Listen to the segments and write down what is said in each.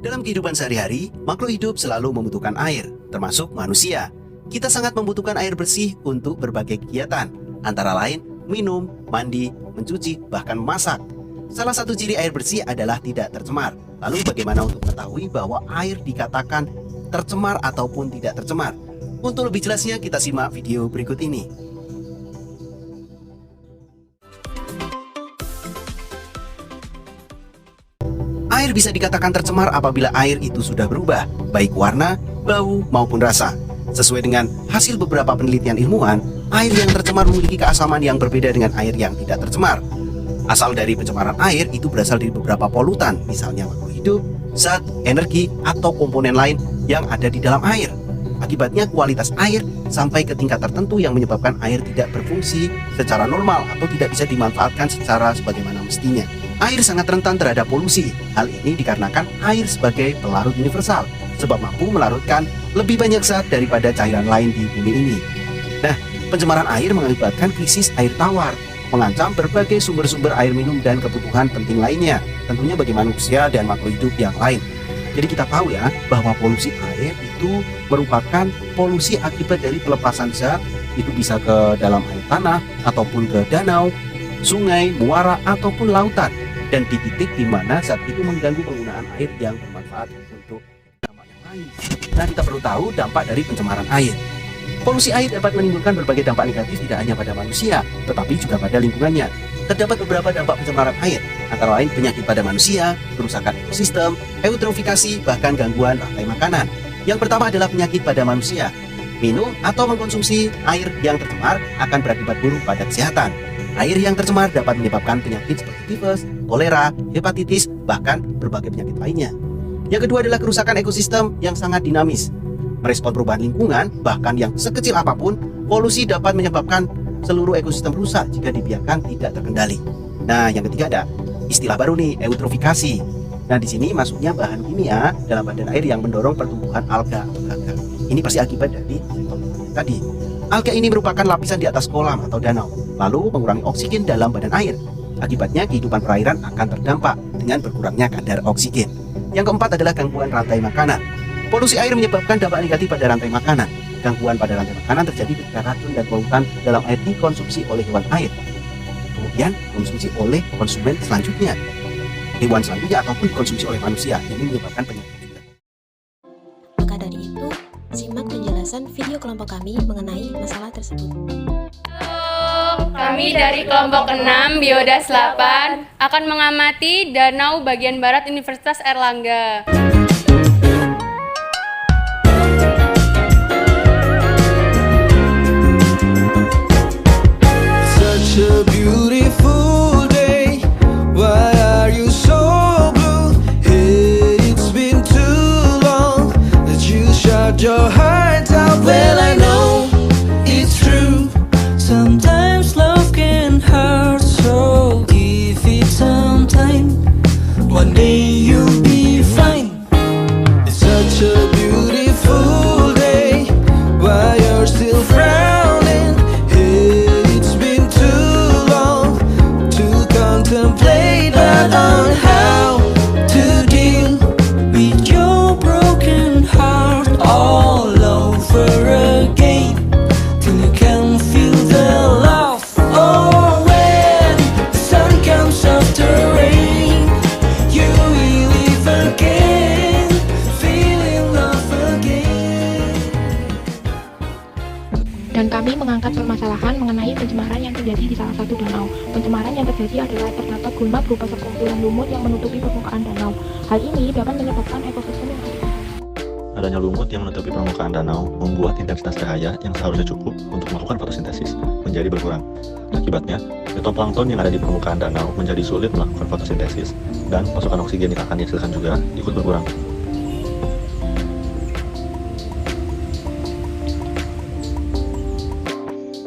Dalam kehidupan sehari-hari, makhluk hidup selalu membutuhkan air, termasuk manusia. Kita sangat membutuhkan air bersih untuk berbagai kegiatan, antara lain minum, mandi, mencuci, bahkan memasak. Salah satu ciri air bersih adalah tidak tercemar. Lalu bagaimana untuk mengetahui bahwa air dikatakan tercemar ataupun tidak tercemar? Untuk lebih jelasnya kita simak video berikut ini. Air bisa dikatakan tercemar apabila air itu sudah berubah, baik warna, bau, maupun rasa. Sesuai dengan hasil beberapa penelitian ilmuwan, air yang tercemar memiliki keasaman yang berbeda dengan air yang tidak tercemar. Asal dari pencemaran air itu berasal dari beberapa polutan, misalnya makhluk hidup, zat, energi, atau komponen lain yang ada di dalam air. Akibatnya kualitas air sampai ke tingkat tertentu yang menyebabkan air tidak berfungsi secara normal atau tidak bisa dimanfaatkan secara sebagaimana mestinya. Air sangat rentan terhadap polusi. Hal ini dikarenakan air sebagai pelarut universal, sebab mampu melarutkan lebih banyak zat daripada cairan lain di bumi ini. Nah, pencemaran air mengakibatkan krisis air tawar, mengancam berbagai sumber-sumber air minum dan kebutuhan penting lainnya, tentunya bagi manusia dan makhluk hidup yang lain. Jadi kita tahu ya, bahwa polusi air itu merupakan polusi akibat dari pelepasan zat, itu bisa ke dalam air tanah, ataupun ke danau, sungai, muara, ataupun lautan. Dan di titik di mana zat itu mengganggu penggunaan air yang bermanfaat untuk dampak yang lain. Nah, kita perlu tahu dampak dari pencemaran air. Polusi air dapat menimbulkan berbagai dampak negatif tidak hanya pada manusia, tetapi juga pada lingkungannya. Terdapat beberapa dampak pencemaran air, antara lain penyakit pada manusia, kerusakan ekosistem, eutrofikasi, bahkan gangguan rantai makanan. Yang pertama adalah penyakit pada manusia. Minum atau mengkonsumsi air yang tercemar akan berakibat buruk pada kesehatan. Air yang tercemar dapat menyebabkan penyakit seperti tifus, kolera, hepatitis, bahkan berbagai penyakit lainnya. Yang kedua adalah kerusakan ekosistem yang sangat dinamis. Merespon perubahan lingkungan, bahkan yang sekecil apapun, polusi dapat menyebabkan seluruh ekosistem rusak jika dibiarkan tidak terkendali. Nah, yang ketiga ada istilah baru nih, eutrofikasi. Nah, di sini masuknya bahan kimia dalam badan air yang mendorong pertumbuhan alga atau alga. Ini pasti akibat dari sektor tadi. Alga ini merupakan lapisan di atas kolam atau danau, lalu mengurangi oksigen dalam badan air. Akibatnya kehidupan perairan akan terdampak dengan berkurangnya kadar oksigen. Yang keempat adalah gangguan rantai makanan. Polusi air menyebabkan dampak negatif pada rantai makanan. Gangguan pada rantai makanan terjadi ketika racun dan polutan dalam air dikonsumsi oleh hewan air, kemudian konsumsi oleh konsumen selanjutnya, hewan selanjutnya, ataupun dikonsumsi oleh manusia. Ini menyebabkan penyakit juga. Maka dari itu, simak penjelasan video kelompok kami mengenai masalah tersebut. Kami dari kelompok 6 Biodas 8 akan mengamati danau bagian barat Universitas Airlangga. Such a beautiful day. Why are you so blue? Hey, it's been too long that you shut your heart out. Well, I know it's true. Sometimes love can hurt, so give it some time. One day you'll be fine. It's such a beautiful day. Why you're still frowning? Hey, it's been too long to contemplate on how to deal with your broken heart all over again, till you can feel the love. Oh, when the sun comes after rain, you will live again, feeling love again. Dan kami mengangkat permasalahan mengenai pencemaran yang terjadi di salah satu danau. Pencemaran yang terjadi adalah terdapat gulma berupa sekumpulan lumut yang menutupi permukaan danau. Hal ini dapat menyebabkan ekosistem yang Adanya lumut yang menutupi permukaan danau membuat intensitas cahaya yang seharusnya cukup untuk melakukan fotosintesis menjadi berkurang. Akibatnya, fitoplankton yang ada di permukaan danau menjadi sulit melakukan fotosintesis dan pasokan oksigen yang akan dihasilkan juga ikut berkurang.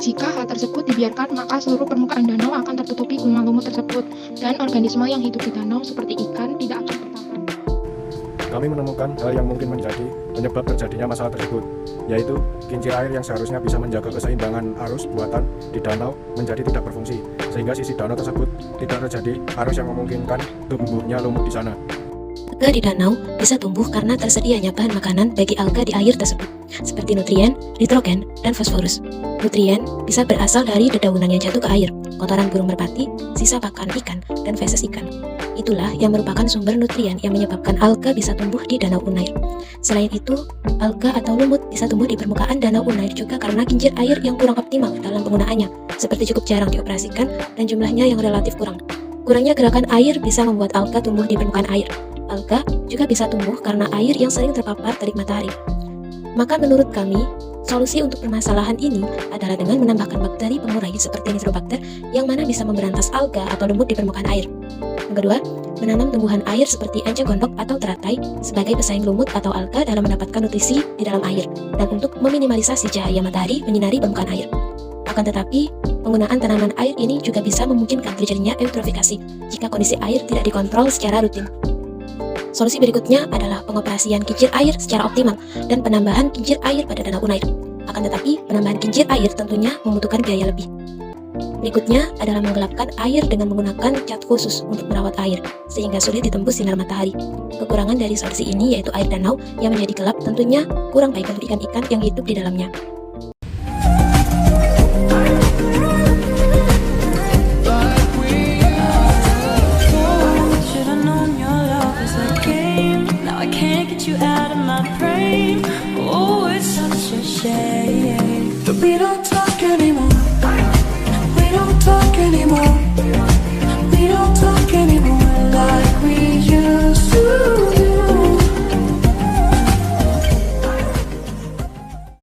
Jika hal tersebut dibiarkan, maka seluruh permukaan danau akan tertutupi gulma lumut tersebut, dan organisme yang hidup di danau seperti ikan tidak akan bertahan. Kami menemukan hal yang mungkin menjadi penyebab terjadinya masalah tersebut, yaitu kincir air yang seharusnya bisa menjaga keseimbangan arus buatan di danau menjadi tidak berfungsi, sehingga sisi danau tersebut tidak terjadi arus yang memungkinkan tumbuhnya lumut di sana. Alga di danau bisa tumbuh karena tersedianya bahan makanan bagi alga di air tersebut, seperti nutrien, nitrogen, dan fosforus. Nutrien bisa berasal dari dedaunan yang jatuh ke air, kotoran burung merpati, sisa pakan ikan, dan feses ikan. Itulah yang merupakan sumber nutrien yang menyebabkan alga bisa tumbuh di danau Unair. Selain itu, alga atau lumut bisa tumbuh di permukaan danau Unair juga karena kincir air yang kurang optimal dalam penggunaannya, seperti cukup jarang dioperasikan dan jumlahnya yang relatif kurang. Kurangnya gerakan air bisa membuat alga tumbuh di permukaan air. Alga juga bisa tumbuh karena air yang sering terpapar terik matahari. Maka menurut kami, solusi untuk permasalahan ini adalah dengan menambahkan bakteri pengurai seperti nitrobakter yang mana bisa memberantas alga atau lumut di permukaan air. Yang kedua, menanam tumbuhan air seperti enceng gondok atau teratai sebagai pesaing lumut atau alga dalam mendapatkan nutrisi di dalam air dan untuk meminimalisasi cahaya matahari menyinari permukaan air. Akan tetapi, penggunaan tanaman air ini juga bisa memungkinkan terjadinya eutrofikasi jika kondisi air tidak dikontrol secara rutin. Solusi berikutnya adalah pengoperasian kincir air secara optimal dan penambahan kincir air pada danau Unair. Akan tetapi, penambahan kincir air tentunya membutuhkan biaya lebih. Berikutnya adalah menggelapkan air dengan menggunakan cat khusus untuk merawat air, sehingga sulit ditembus sinar matahari. Kekurangan dari solusi ini yaitu air danau yang menjadi gelap tentunya kurang baik untuk ikan-ikan yang hidup di dalamnya. You out of my brain. Oh, it's such a shame that we don't talk anymore. We don't talk anymore.